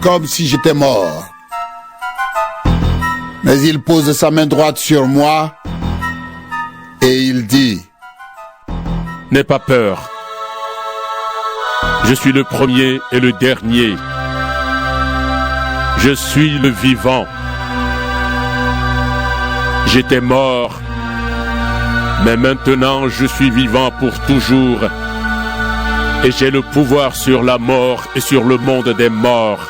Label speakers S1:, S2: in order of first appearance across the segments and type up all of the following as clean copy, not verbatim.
S1: comme si j'étais mort. Mais il pose sa main droite sur moi et il dit:
S2: N'aie pas peur. Je suis le premier et le dernier. Je suis le vivant. J'étais mort, mais maintenant je suis vivant pour toujours. Et j'ai le pouvoir sur la mort et sur le monde des morts.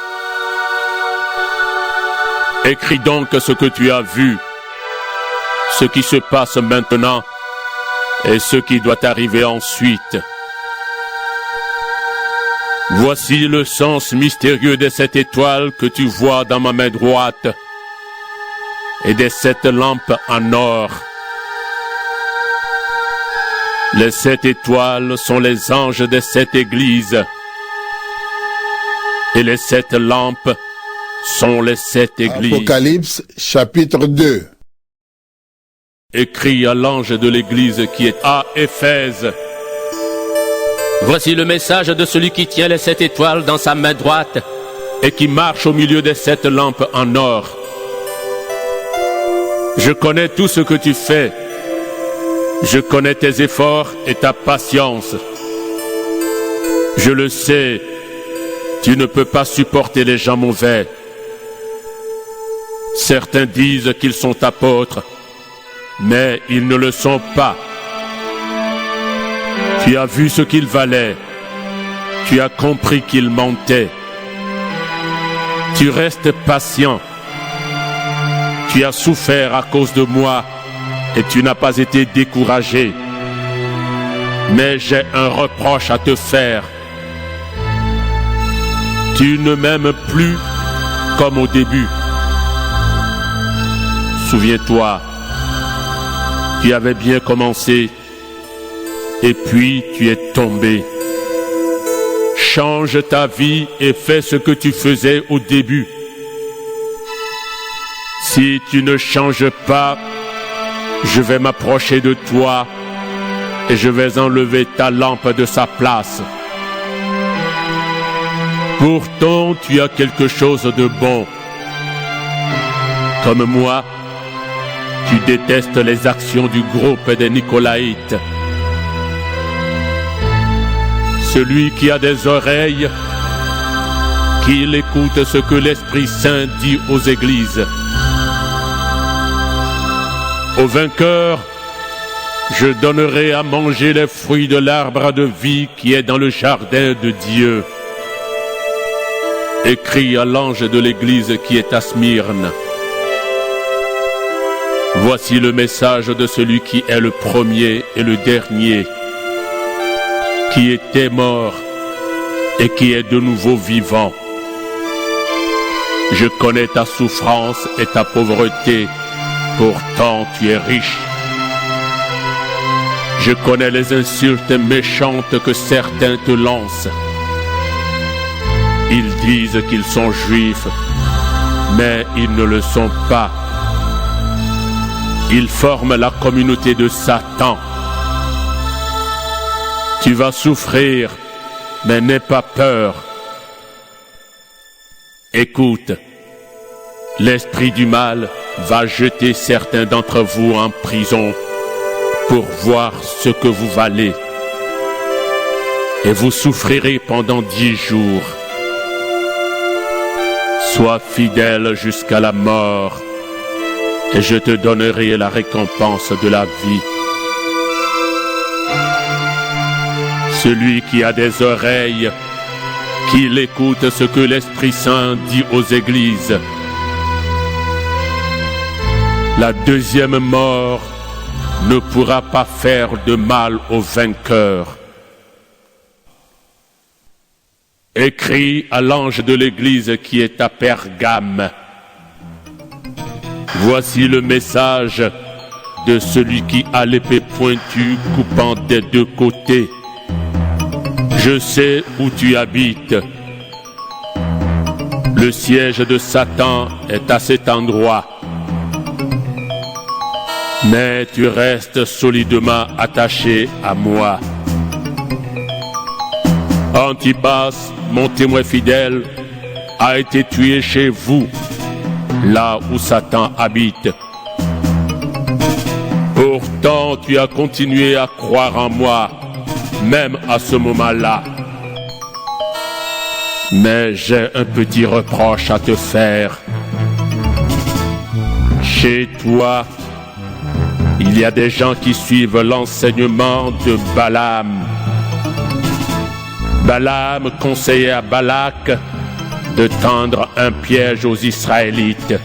S2: Écris donc ce que tu as vu, ce qui se passe maintenant et ce qui doit arriver ensuite. Voici le sens mystérieux de cette étoile que tu vois dans ma main droite et des 7 lampes en or. Les 7 étoiles sont les anges des 7 églises et les 7 lampes sont les 7 églises.
S1: Apocalypse chapitre 2.
S2: Écrit à l'ange de l'église qui est à Éphèse.
S3: Voici le message de celui qui tient les 7 étoiles dans sa main droite
S2: et qui marche au milieu des 7 lampes en or. Je connais tout ce que tu fais. Je connais tes efforts et ta patience. Je le sais, tu ne peux pas supporter les gens mauvais. Certains disent qu'ils sont apôtres, mais ils ne le sont pas. Tu as vu ce qu'ils valaient. Tu as compris qu'ils mentaient. Tu restes patient. Tu as souffert à cause de moi et tu n'as pas été découragé. Mais j'ai un reproche à te faire. Tu ne m'aimes plus comme au début. Souviens-toi, tu avais bien commencé et puis tu es tombé. Change ta vie et fais ce que tu faisais au début. Si tu ne changes pas, je vais m'approcher de toi et je vais enlever ta lampe de sa place. Pourtant, tu as quelque chose de bon. Comme moi, tu détestes les actions du groupe des Nicolaïtes. Celui qui a des oreilles, qu'il écoute ce que l'Esprit Saint dit aux églises. Au vainqueur, je donnerai à manger les fruits de l'arbre de vie qui est dans le jardin de Dieu. Écrit à l'ange de l'église qui est à Smyrne. Voici le message de celui qui est le premier et le dernier, qui était mort et qui est de nouveau vivant. Je connais ta souffrance et ta pauvreté, pourtant tu es riche. Je connais les insultes méchantes que certains te lancent. Ils disent qu'ils sont juifs, mais ils ne le sont pas. Ils forment la communauté de Satan. Tu vas souffrir, mais n'aie pas peur. Écoute, l'esprit du mal va jeter certains d'entre vous en prison pour voir ce que vous valez. Et vous souffrirez pendant 10 jours. Sois fidèle jusqu'à la mort, et je te donnerai la récompense de la vie. Celui qui a des oreilles, qu'il écoute ce que l'Esprit Saint dit aux églises. La deuxième mort ne pourra pas faire de mal au vainqueur. Écrit à l'ange de l'église qui est à Pergame. Voici le message de celui qui a l'épée pointue coupant des 2 côtés. Je sais où tu habites. Le siège de Satan est à cet endroit. Mais tu restes solidement attaché à moi. Antipas, mon témoin fidèle, a été tué chez vous, là où Satan habite. Pourtant, tu as continué à croire en moi, même à ce moment-là. Mais j'ai un petit reproche à te faire. Chez toi, il y a des gens qui suivent l'enseignement de Balaam. Balaam conseillait à Balak de tendre un piège aux Israélites.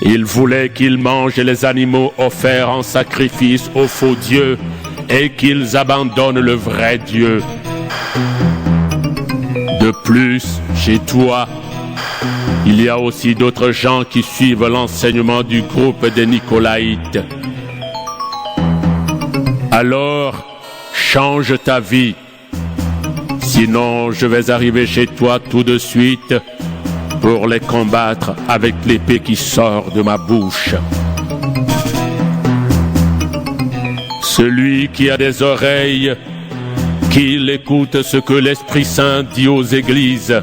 S2: Il voulait qu'ils mangent les animaux offerts en sacrifice aux faux dieux et qu'ils abandonnent le vrai Dieu. De plus, chez toi, il y a aussi d'autres gens qui suivent l'enseignement du groupe des Nicolaïtes. Alors, change ta vie. Sinon, je vais arriver chez toi tout de suite pour les combattre avec l'épée qui sort de ma bouche. Celui qui a des oreilles, qu'il écoute ce que l'Esprit Saint dit aux églises.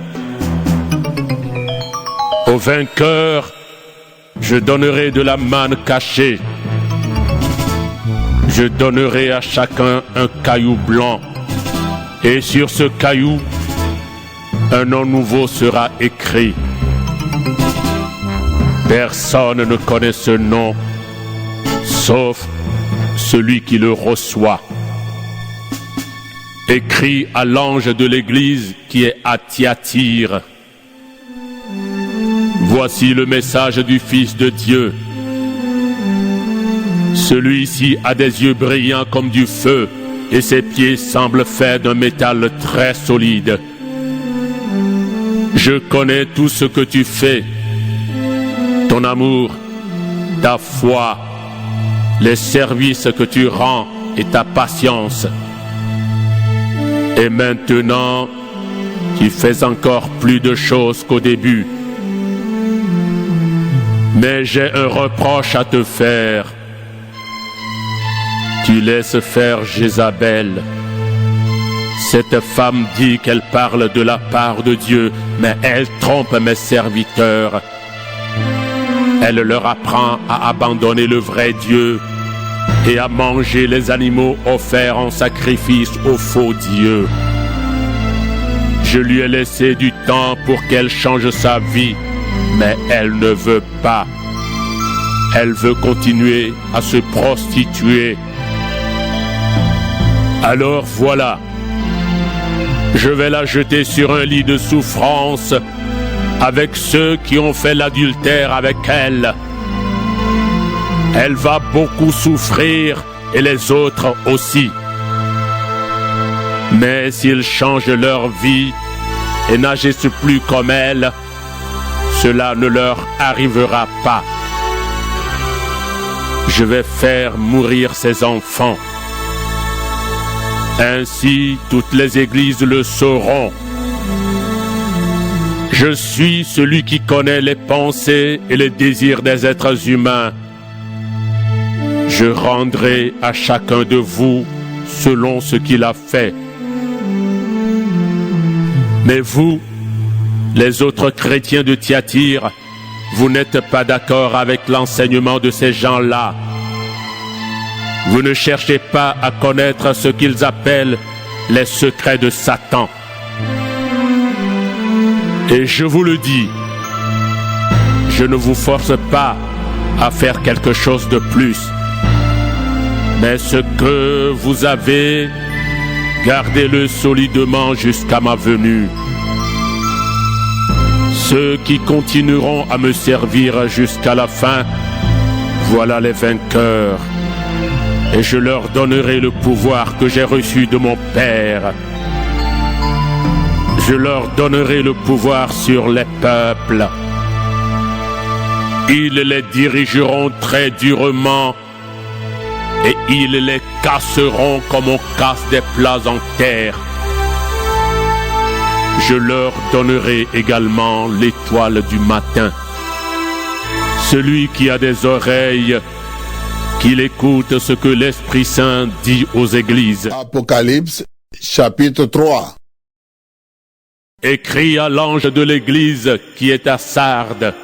S2: Au vainqueur, je donnerai de la manne cachée. Je donnerai à chacun un caillou blanc. Et sur ce caillou, un nom nouveau sera écrit. Personne ne connaît ce nom, sauf celui qui le reçoit. Écrit à l'ange de l'église qui est à Thyatire. Voici le message du Fils de Dieu. Celui-ci a des yeux brillants comme du feu, et ses pieds semblent faits d'un métal très solide. Je connais tout ce que tu fais, ton amour, ta foi, les services que tu rends et ta patience. Et maintenant, tu fais encore plus de choses qu'au début. Mais j'ai un reproche à te faire. Tu laisses faire Jézabel. Cette femme dit qu'elle parle de la part de Dieu, mais elle trompe mes serviteurs. Elle leur apprend à abandonner le vrai Dieu et à manger les animaux offerts en sacrifice aux faux dieux. Je lui ai laissé du temps pour qu'elle change sa vie, mais elle ne veut pas. Elle veut continuer à se prostituer. Alors voilà, je vais la jeter sur un lit de souffrance avec ceux qui ont fait l'adultère avec elle. Elle va beaucoup souffrir et les autres aussi. Mais s'ils changent leur vie et n'agissent plus comme elle, cela ne leur arrivera pas. Je vais faire mourir ses enfants. Ainsi, toutes les églises le sauront. Je suis celui qui connaît les pensées et les désirs des êtres humains. Je rendrai à chacun de vous selon ce qu'il a fait. Mais vous, les autres chrétiens de Thyatire, vous n'êtes pas d'accord avec l'enseignement de ces gens-là. Vous ne cherchez pas à connaître ce qu'ils appellent les secrets de Satan. Et je vous le dis, je ne vous force pas à faire quelque chose de plus. Mais ce que vous avez, gardez-le solidement jusqu'à ma venue. Ceux qui continueront à me servir jusqu'à la fin, voilà les vainqueurs. Et je leur donnerai le pouvoir que j'ai reçu de mon Père. Je leur donnerai le pouvoir sur les peuples. Ils les dirigeront très durement et ils les casseront comme on casse des plats en terre. Je leur donnerai également l'étoile du matin. Celui qui a des oreilles, qu'il écoute ce que l'Esprit Saint dit aux églises.
S1: Apocalypse, chapitre 3.
S2: Écris à l'ange de l'Église qui est à Sardes.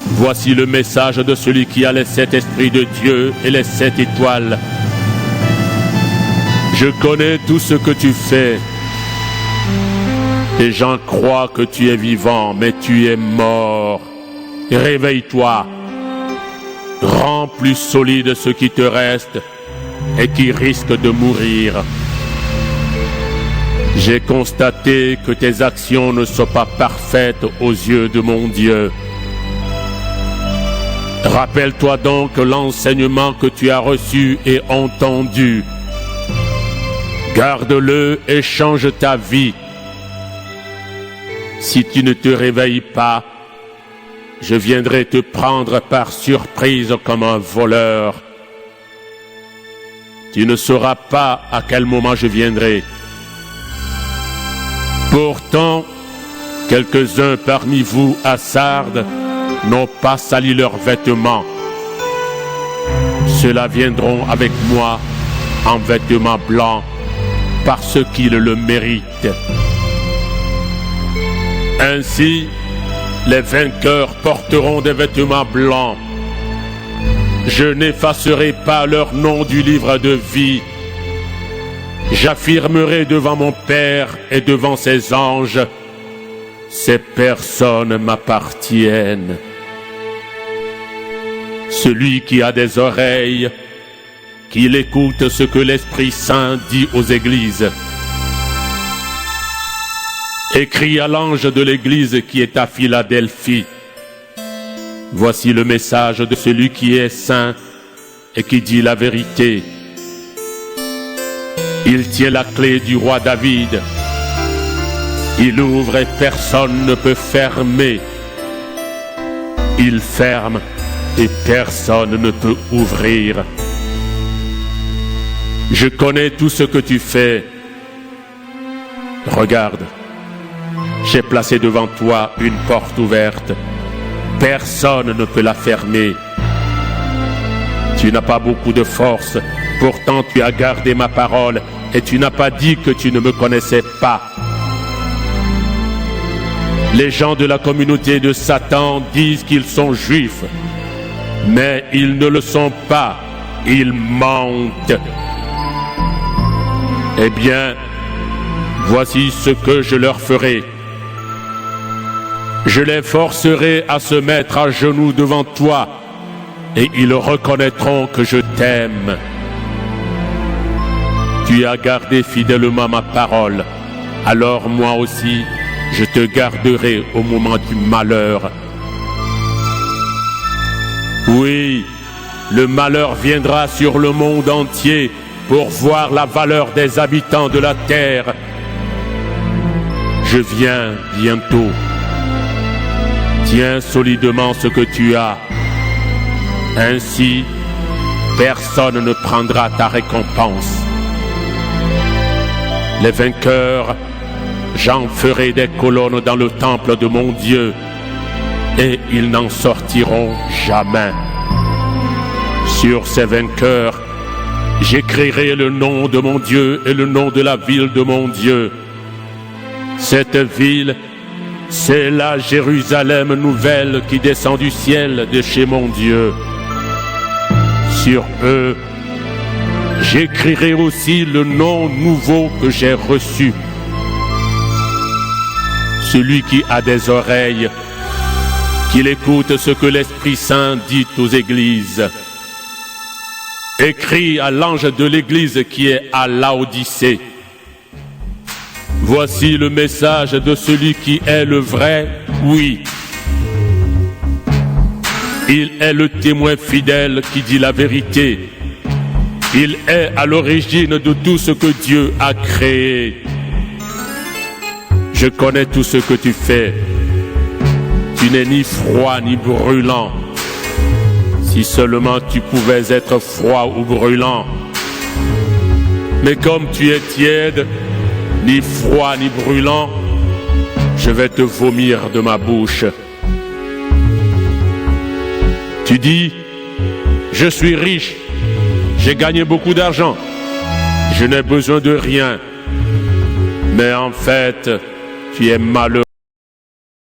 S2: Voici le message de celui qui a les 7 esprits de Dieu et les 7 étoiles. Je connais tout ce que tu fais. Les gens croient que tu es vivant, mais tu es mort. Réveille-toi. Rends plus solide ce qui te reste et qui risque de mourir. J'ai constaté que tes actions ne sont pas parfaites aux yeux de mon Dieu. Rappelle-toi donc l'enseignement que tu as reçu et entendu. Garde-le et change ta vie. Si tu ne te réveilles pas, je viendrai te prendre par surprise comme un voleur. Tu ne sauras pas à quel moment je viendrai. Pourtant, quelques-uns parmi vous à Sardes n'ont pas sali leurs vêtements. Ceux-là viendront avec moi en vêtements blancs parce qu'ils le méritent. Ainsi, les vainqueurs porteront des vêtements blancs. Je n'effacerai pas leur nom du livre de vie. J'affirmerai devant mon Père et devant ses anges, ces personnes m'appartiennent. Celui qui a des oreilles, qu'il écoute ce que l'Esprit Saint dit aux églises. Écris à l'ange de l'église qui est à Philadelphie. Voici le message de celui qui est saint et qui dit la vérité. Il tient la clé du roi David. Il ouvre et personne ne peut fermer. Il ferme et personne ne peut ouvrir. Je connais tout ce que tu fais. Regarde, j'ai placé devant toi une porte ouverte. Personne ne peut la fermer. Tu n'as pas beaucoup de force. Pourtant, tu as gardé ma parole et tu n'as pas dit que tu ne me connaissais pas. Les gens de la communauté de Satan disent qu'ils sont juifs, mais ils ne le sont pas. Ils mentent. Eh bien, voici ce que je leur ferai. Je les forcerai à se mettre à genoux devant toi et ils reconnaîtront que je t'aime. Tu as gardé fidèlement ma parole, alors moi aussi, je te garderai au moment du malheur. Oui, le malheur viendra sur le monde entier pour voir la valeur des habitants de la terre. Je viens bientôt. Tiens solidement ce que tu as. Ainsi, personne ne prendra ta récompense. Les vainqueurs, j'en ferai des colonnes dans le temple de mon Dieu, et ils n'en sortiront jamais. Sur ces vainqueurs, j'écrirai le nom de mon Dieu et le nom de la ville de mon Dieu. Cette ville, c'est la Jérusalem nouvelle qui descend du ciel de chez mon Dieu. Sur eux, j'écrirai aussi le nom nouveau que j'ai reçu. Celui qui a des oreilles, qu'il écoute ce que l'Esprit Saint dit aux églises. Écris à l'ange de l'église qui est à Laodicée. Voici le message de celui qui est le vrai, oui. Il est le témoin fidèle qui dit la vérité. Il est à l'origine de tout ce que Dieu a créé. Je connais tout ce que tu fais. Tu n'es ni froid ni brûlant. Si seulement tu pouvais être froid ou brûlant. Mais comme tu es tiède, ni froid ni brûlant, je vais te vomir de ma bouche. Tu dis, je suis riche, j'ai gagné beaucoup d'argent, je n'ai besoin de rien. Mais en fait, tu es malheureux.